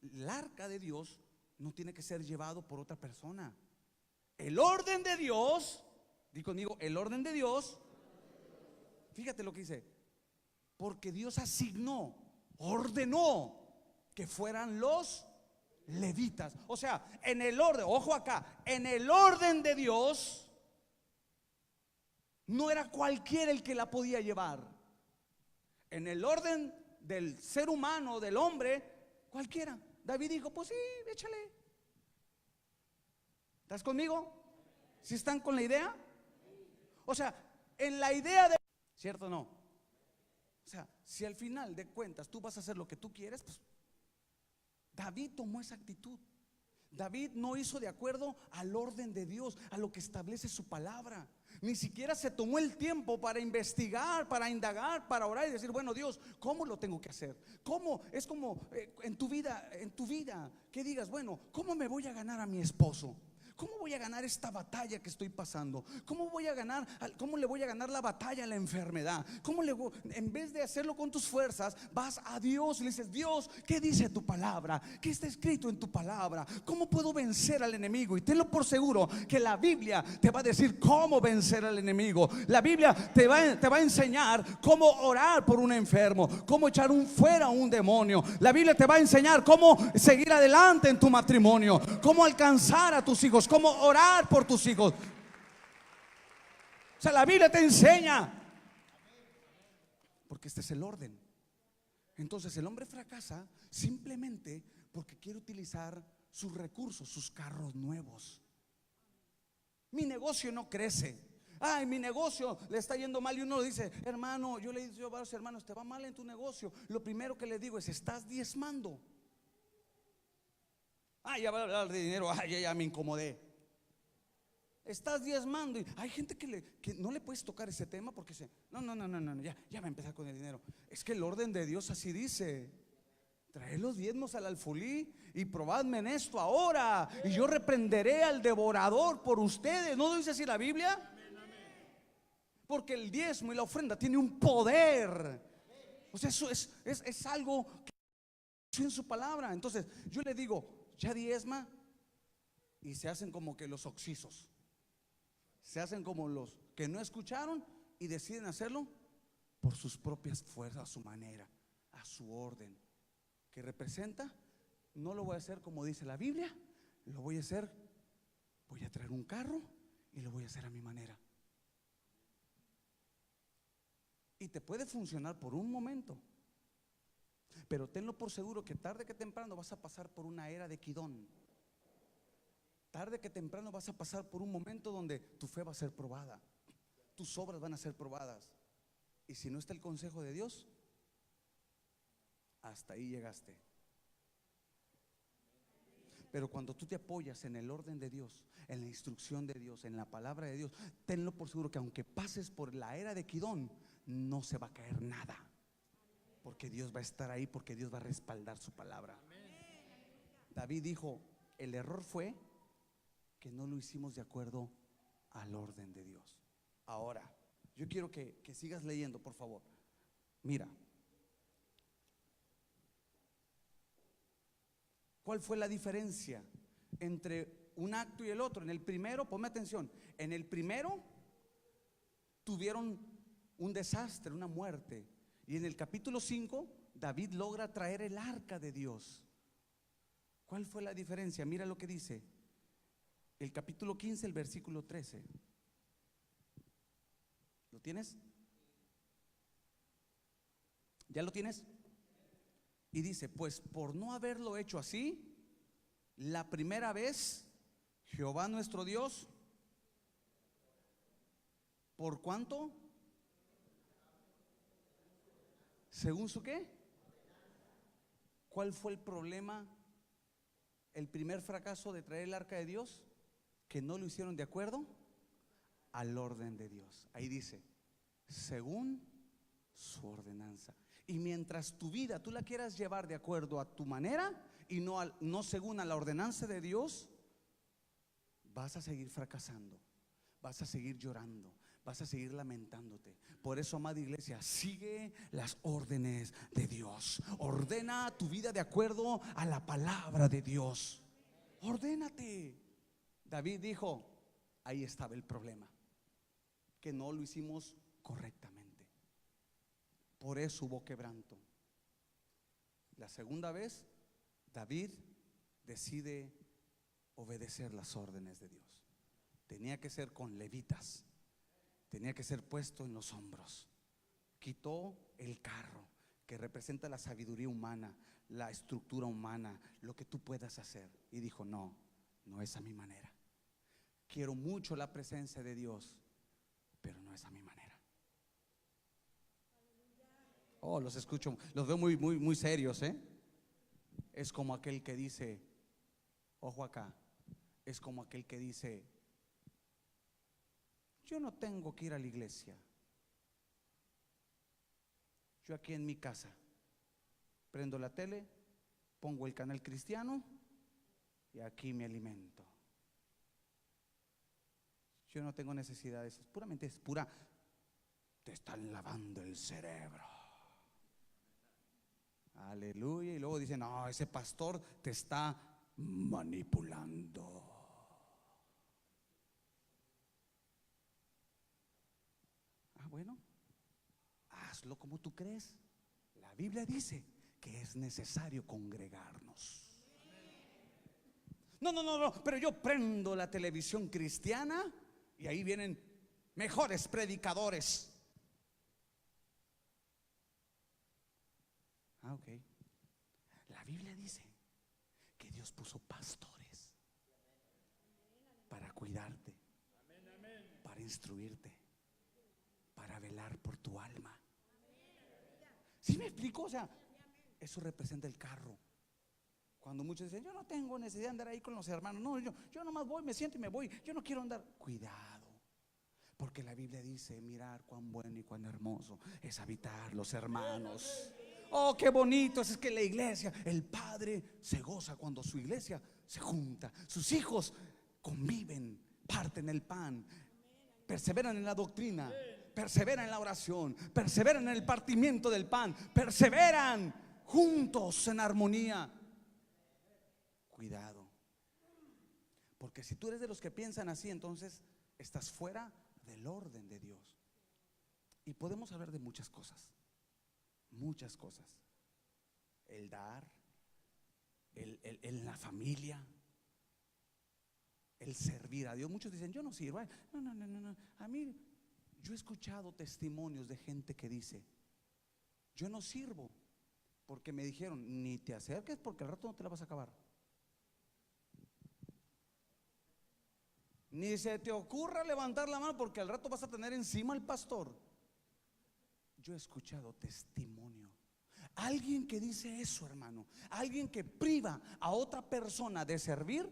A: El arca de Dios no tiene que ser llevado por otra persona. El orden de Dios, di conmigo, el orden de Dios. Fíjate lo que dice, porque Dios asignó, ordenó que fueran los levitas. O sea, en el orden, ojo acá, en el orden de Dios no era cualquiera el que la podía llevar. En el orden del ser humano, del hombre, cualquiera. David dijo, pues sí, échale. ¿Estás conmigo? ¿Sí están con la idea? O sea, en la idea de, ¿cierto o no? O sea, si al final de cuentas tú vas a hacer lo que tú quieres, pues David tomó esa actitud. David no hizo de acuerdo al orden de Dios, a lo que establece su palabra. Ni siquiera se tomó el tiempo para investigar, para indagar, para orar y decir, bueno, Dios, ¿cómo lo tengo que hacer? ¿Cómo? Es como en tu vida, que digas, bueno, ¿cómo me voy a ganar a mi esposo? ¿Cómo voy a ganar esta batalla que estoy pasando? ¿Cómo le voy a ganar la batalla a la enfermedad? En vez de hacerlo con tus fuerzas, vas a Dios y le dices, Dios, ¿qué dice tu palabra? ¿Qué está escrito en tu palabra? ¿Cómo puedo vencer al enemigo? Y tenlo por seguro que la Biblia te va a decir cómo vencer al enemigo. La Biblia te va a enseñar cómo orar por un enfermo, cómo echar fuera a un demonio. La Biblia te va a enseñar cómo seguir adelante en tu matrimonio, cómo alcanzar a tus hijos, cómo orar por tus hijos. O sea, la Biblia te enseña, porque este es el orden. Entonces el hombre fracasa simplemente Porque quiere utilizar sus recursos, sus carros nuevos. Mi negocio no crece. Ay, mi negocio le está yendo mal. Y uno dice, hermano, yo le he dicho a varios hermanos, te va mal en tu negocio. Lo primero que le digo es, ¿estás diezmando? Ay, ya va a hablar de dinero. Ay, ya me incomodé. Estás diezmando. Y hay gente que no le puedes tocar ese tema porque dice, no, ya va a empezar con el dinero. Es que el orden de Dios así dice: traed los diezmos al alfolí y probadme en esto ahora, y yo reprenderé al devorador por ustedes. ¿No dice así la Biblia? Porque el diezmo y la ofrenda tiene un poder. O sea, eso es algo que en su palabra. Entonces yo le digo, ya diezma, y se hacen como que los oxisos. Se hacen como los que no escucharon y deciden hacerlo por sus propias fuerzas, a su manera, a su orden. Que representa, no lo voy a hacer como dice la Biblia, lo voy a hacer, voy a traer un carro y lo voy a hacer a mi manera. Y te puede funcionar por un momento, pero tenlo por seguro que tarde que temprano vas a pasar por una era de Kidón. Tarde que temprano vas a pasar por un momento donde tu fe va a ser probada, tus obras van a ser probadas. Y si no está el consejo de Dios, hasta ahí llegaste. Pero cuando tú te apoyas en el orden de Dios, en la instrucción de Dios, en la palabra de Dios, tenlo por seguro que aunque pases por la era de Kidón, no se va a caer nada, porque Dios va a estar ahí, porque Dios va a respaldar su palabra. David dijo, el error fue que no lo hicimos de acuerdo al orden de Dios. Ahora, yo quiero que sigas leyendo, por favor. Mira, ¿cuál fue la diferencia entre un acto y el otro? En el primero, ponme atención, en el primero tuvieron un desastre, una muerte. Y en el capítulo 5, David logra traer el arca de Dios. ¿Cuál fue la diferencia? Mira lo que dice el capítulo 15, el versículo 13. ¿Lo tienes? ¿Ya lo tienes? Y dice, pues por no haberlo hecho así, la primera vez, Jehová nuestro Dios, ¿por cuánto? ¿Según su qué? ¿Cuál fue el problema? El primer fracaso de traer el arca de Dios, que no lo hicieron de acuerdo al orden de Dios. Ahí dice, según su ordenanza. Y mientras tu vida tú la quieras llevar de acuerdo a tu manera y no según a la ordenanza de Dios, vas a seguir fracasando, vas a seguir llorando, vas a seguir lamentándote. Por eso, amada iglesia, sigue las órdenes de Dios. Ordena tu vida de acuerdo a la palabra de Dios. Ordénate. David dijo, ahí estaba el problema, que no lo hicimos correctamente. Por eso hubo quebranto. La segunda vez, David decide obedecer las órdenes de Dios. Tenía que ser con levitas, tenía que ser puesto en los hombros. Quitó el carro, que representa la sabiduría humana, la estructura humana, lo que tú puedas hacer. Y dijo, no es a mi manera. Quiero mucho la presencia de Dios, pero no es a mi manera. Oh, los escucho, los veo muy serios, ¿eh? Es como aquel que dice, ojo acá, es como aquel que dice, yo no tengo que ir a la iglesia, yo aquí en mi casa prendo la tele, pongo el canal cristiano y aquí me alimento. Yo no tengo necesidad de eso, es pura, te están lavando el cerebro. Aleluya. Y luego dicen, no, ese pastor te está manipulando. Bueno, hazlo como tú crees. La Biblia dice que es necesario congregarnos. No, pero yo prendo la televisión cristiana y ahí vienen mejores predicadores. Ok. La Biblia dice Dios puso pastores para cuidarte, para instruirte, para velar por tu alma. ¿Sí me explico? O sea, eso representa el carro. Cuando muchos dicen, yo no tengo necesidad de andar ahí con los hermanos. No, yo nomás voy, me siento y me voy. Yo no quiero andar. Cuidado, porque la Biblia dice, mirar cuán bueno y cuán hermoso es habitar los hermanos. Oh, qué bonito es que la iglesia, el Padre se goza cuando su iglesia se junta. Sus hijos conviven, parten el pan, perseveran en la doctrina, perseveran en la oración, perseveran en el partimiento del pan, perseveran juntos en armonía. Cuidado, porque si tú eres de los que piensan así, entonces estás fuera del orden de Dios. Y podemos hablar de muchas cosas, muchas cosas. El dar, la familia, el servir a Dios. Muchos dicen, yo no sirvo. No. A mí, yo he escuchado testimonios de gente que dice, yo no sirvo porque me dijeron, ni te acerques porque al rato no te la vas a acabar. Ni se te ocurra levantar la mano porque al rato vas a tener encima al pastor. Yo he escuchado testimonio. Alguien que dice eso, hermano, alguien que priva a otra persona de servir,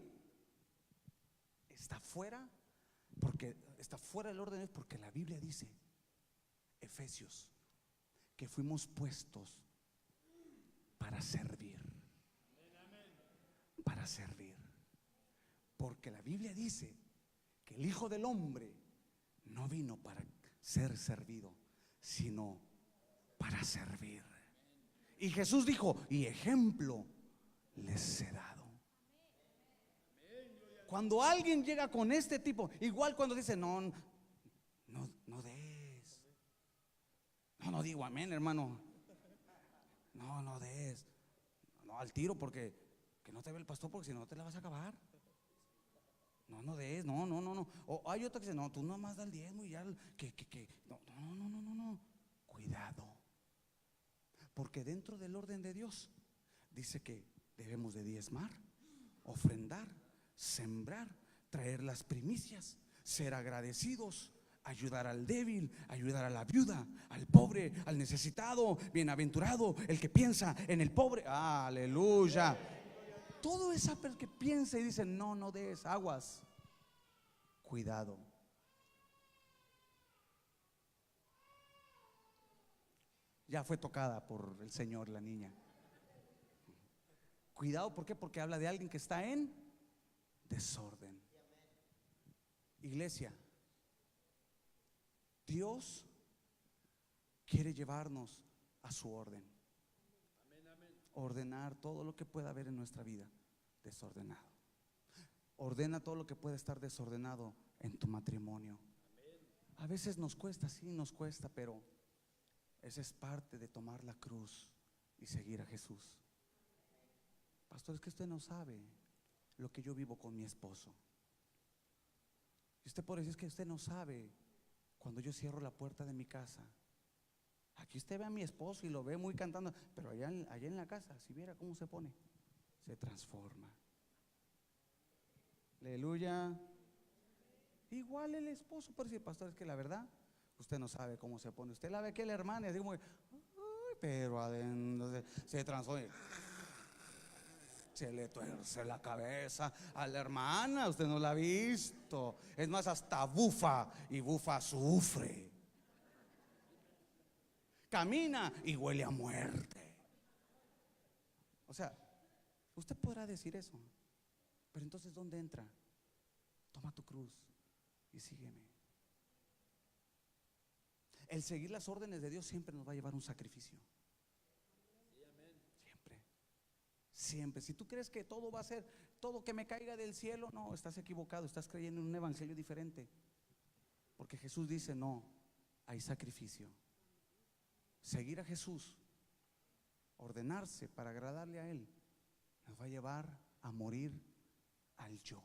A: está fuera, porque está fuera del orden, porque la Biblia dice, Efesios, que fuimos puestos para servir. Para servir. Porque la Biblia dice que el Hijo del Hombre no vino para ser servido, sino para servir. Y Jesús dijo, y ejemplo les he dado. Cuando alguien llega con este tipo, igual cuando dice, no des. No digo amén, hermano. No des. No al tiro, porque que no te ve el pastor, porque si no te la vas a acabar. No des, no. O hay otro que dice, no, tú nomás da el diezmo y ya no. Cuidado. Porque dentro del orden de Dios dice que debemos de diezmar, ofrendar, sembrar, traer las primicias, ser agradecidos, ayudar al débil, ayudar a la viuda, al pobre, al necesitado. Bienaventurado el que piensa en el pobre. Aleluya. Todo esa que piensa y dice, no des, aguas. Cuidado. Ya fue tocada por el Señor la niña. Cuidado, ¿por qué? Porque habla de alguien que está en desorden. Iglesia, Dios quiere llevarnos a su orden. Ordenar todo lo que pueda haber en nuestra vida desordenado. Ordena todo lo que pueda estar desordenado en tu matrimonio. A veces nos cuesta, sí nos cuesta, pero esa es parte de tomar la cruz y seguir a Jesús. Pastor, es que usted no sabe lo que yo vivo con mi esposo. Y usted puede decir que usted no sabe cuando yo cierro la puerta de mi casa. Aquí usted ve a mi esposo y lo ve muy cantando, pero allá en la casa, si viera cómo se pone, se transforma. Aleluya. Igual el esposo puede decir, pastor, es que la verdad, usted no sabe cómo se pone. Usted la ve que la hermana, y así como, pero adentro se transforma. Se le tuerce la cabeza a la hermana, usted no la ha visto. Es más, hasta bufa, y bufa sufre. Camina y huele a muerte. O sea, usted podrá decir eso, pero entonces ¿dónde entra? Toma tu cruz y sígueme. El seguir las órdenes de Dios siempre nos va a llevar un sacrificio. Siempre. Si tú crees que todo va a ser, todo que me caiga del cielo, no, estás equivocado, estás creyendo en un evangelio diferente. Porque Jesús dice, no, hay sacrificio. Seguir a Jesús, ordenarse para agradarle a Él, nos va a llevar a morir al yo,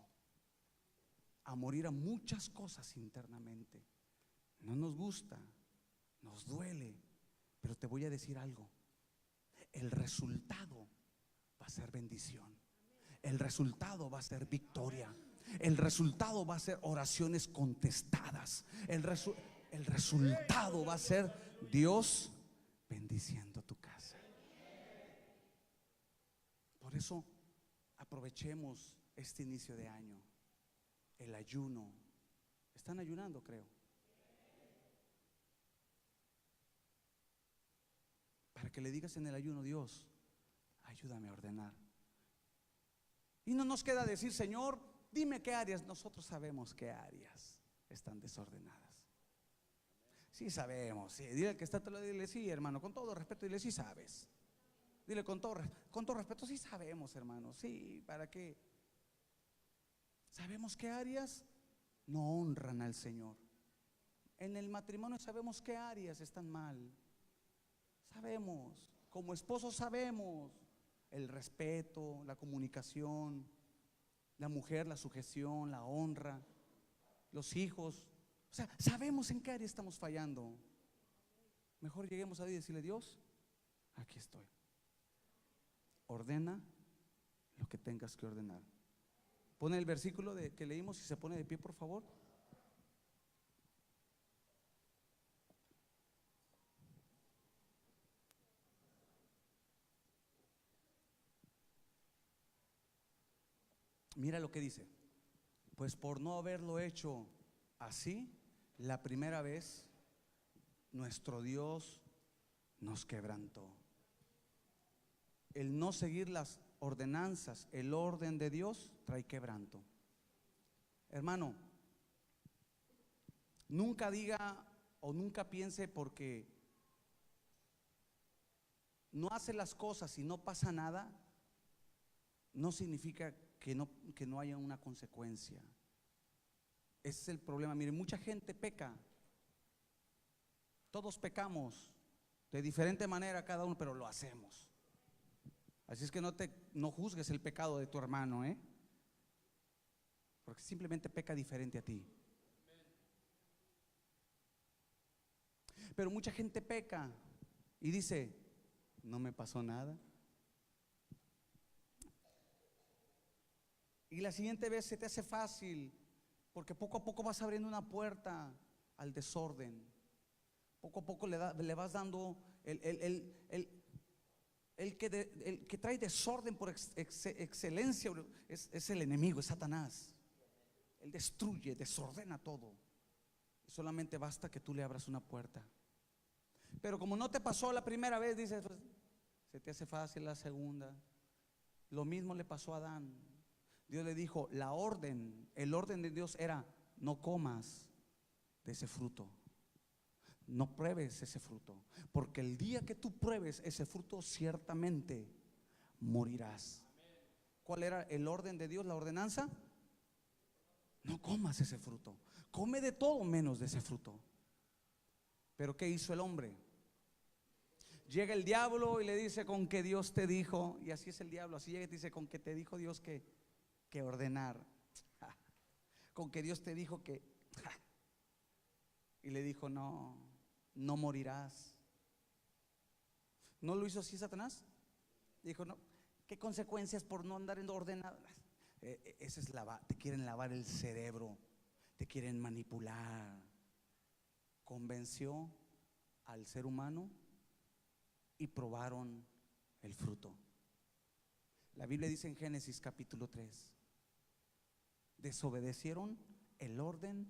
A: a morir a muchas cosas internamente. No nos gusta, nos duele, pero te voy a decir algo: el resultado va a ser bendición. el resultado va a ser victoria. El resultado va a ser oraciones contestadas. El resultado va a ser Dios bendiciendo tu casa. Por eso aprovechemos este inicio de año. El ayuno. Están ayunando, creo. Para que le digas en el ayuno: Dios, ayúdame a ordenar. Y no nos queda decir: Señor, dime qué áreas. Nosotros sabemos qué áreas están desordenadas. Sí sabemos, sí. Dile al que está, dile: sí, hermano, con todo respeto, dile: sí sabes. Dile con todo respeto: sí sabemos, hermano. Sí, ¿para qué? Sabemos qué áreas no honran al Señor. En el matrimonio sabemos qué áreas están mal. Sabemos, como esposos sabemos: el respeto, la comunicación, la mujer, la sujeción, la honra, los hijos. O sea, sabemos en qué área estamos fallando. Mejor lleguemos a Dios y decirle: Dios, aquí estoy. Ordena lo que tengas que ordenar. Pone el versículo que leímos y se pone de pie, por favor. Mira lo que dice: pues por no haberlo hecho así la primera vez, nuestro Dios nos quebrantó. El no seguir las ordenanzas, el orden de Dios, trae quebranto. Hermano, nunca diga o nunca piense porque no hace las cosas y no pasa nada, no significa que no haya una consecuencia. Ese es el problema. Mire, mucha gente peca. Todos pecamos de diferente manera cada uno, pero lo hacemos. Así es que no juzgues el pecado de tu hermano, porque simplemente peca diferente a ti. Pero mucha gente peca y dice: no me pasó nada. Y la siguiente vez se te hace fácil, porque poco a poco vas abriendo una puerta al desorden. Poco a poco le vas dando el que trae desorden por excelencia es el enemigo, es Satanás. Él destruye, desordena todo. Solamente basta que tú le abras una puerta. Pero como no te pasó la primera vez, dices, pues, se te hace fácil la segunda. Lo mismo le pasó a Adán. Dios le dijo, el orden de Dios era: no comas de ese fruto, no pruebes ese fruto, porque el día que tú pruebes ese fruto, ciertamente morirás. ¿Cuál era el orden de Dios, la ordenanza? No comas ese fruto, come de todo menos de ese fruto. Pero ¿qué hizo el hombre? Llega el diablo y le dice: con que Dios te dijo. Y así es el diablo, así llega y te dice: con que te dijo Dios que ordenar, con que Dios te dijo que, y le dijo: no morirás. ¿No lo hizo así Satanás? Dijo: no, ¿qué consecuencias por no andar en ordenado? Esa es te quieren lavar el cerebro, te quieren manipular. Convenció al ser humano y probaron el fruto. La Biblia dice en Génesis capítulo 3: desobedecieron el orden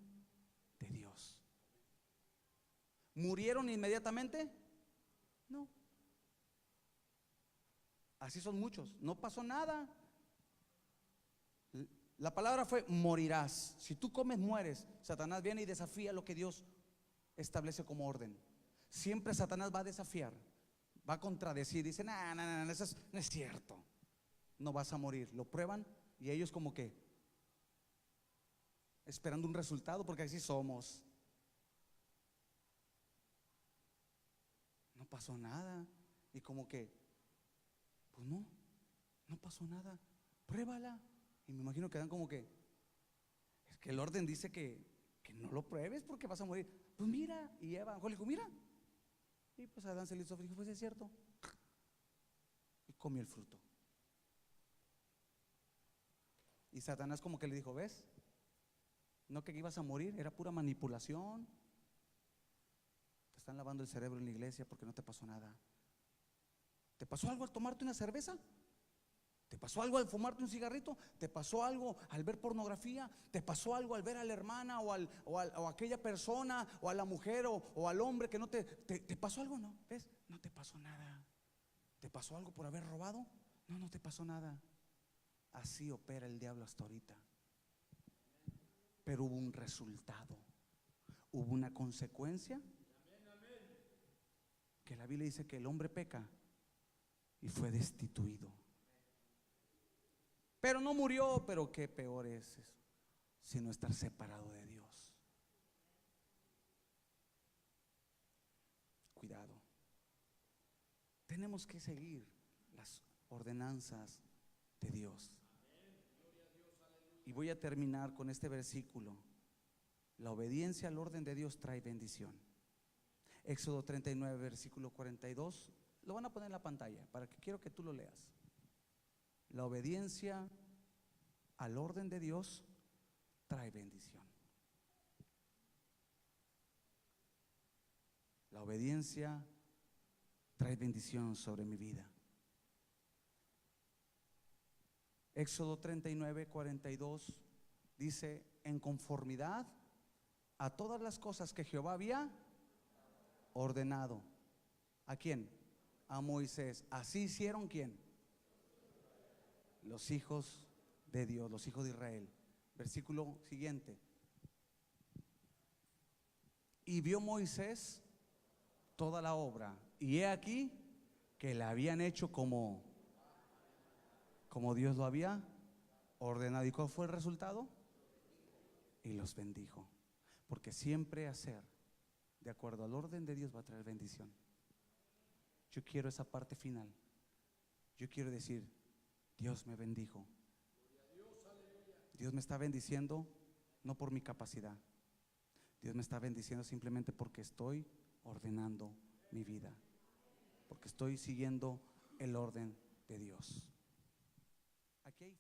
A: de Dios. ¿Murieron inmediatamente? No. Así son muchos, no pasó nada. La palabra fue: morirás. Si tú comes, mueres. Satanás viene y desafía lo que Dios establece como orden. Siempre Satanás va a desafiar, va a contradecir. Dice: no, eso no es cierto, no vas a morir. Lo prueban y ellos como que esperando un resultado, porque así somos. No pasó nada. Y como que, pues no pasó nada, pruébala. Y me imagino que dan como que, es que el orden dice que no lo pruebes porque vas a morir. Pues mira. Y Eva dijo: mira. Y pues Adán se le hizo, dijo: pues es cierto. Y comió el fruto. Y Satanás como que le dijo, ¿ves? No que ibas a morir, era pura manipulación. Te están lavando el cerebro en la iglesia porque no te pasó nada. ¿Te pasó algo al tomarte una cerveza? ¿Te pasó algo al fumarte un cigarrito? ¿Te pasó algo al ver pornografía? ¿Te pasó algo al ver a la hermana o a aquella persona o a la mujer o al hombre que no te pasó algo? No, ¿ves? No te pasó nada. ¿Te pasó algo por haber robado? No, no te pasó nada. Así opera el diablo hasta ahorita. Pero hubo un resultado, hubo una consecuencia, que la Biblia dice que el hombre peca y fue destituido. Pero no murió. Pero qué peor es eso, sino estar separado de Dios. Cuidado. Tenemos que seguir las ordenanzas de Dios. Y voy a terminar con este versículo. La obediencia al orden de Dios trae bendición. Éxodo 39, versículo 42. Lo van a poner en la pantalla para que quiero que tú lo leas. La obediencia al orden de Dios trae bendición. La obediencia trae bendición sobre mi vida. Éxodo 39, 42 dice: en conformidad a todas las cosas que Jehová había ordenado. ¿A quién? A Moisés. Así hicieron, ¿quién? Los hijos de Dios, los hijos de Israel. Versículo siguiente. Y vio Moisés toda la obra, y he aquí que la habían hecho como Dios lo había ordenado. ¿Y cuál fue el resultado? Y los bendijo. Porque siempre hacer de acuerdo al orden de Dios va a traer bendición. Yo quiero esa parte final. Yo quiero decir: Dios me bendijo. Dios me está bendiciendo no por mi capacidad. Dios me está bendiciendo simplemente porque estoy ordenando mi vida, porque estoy siguiendo el orden de Dios. Aquí hay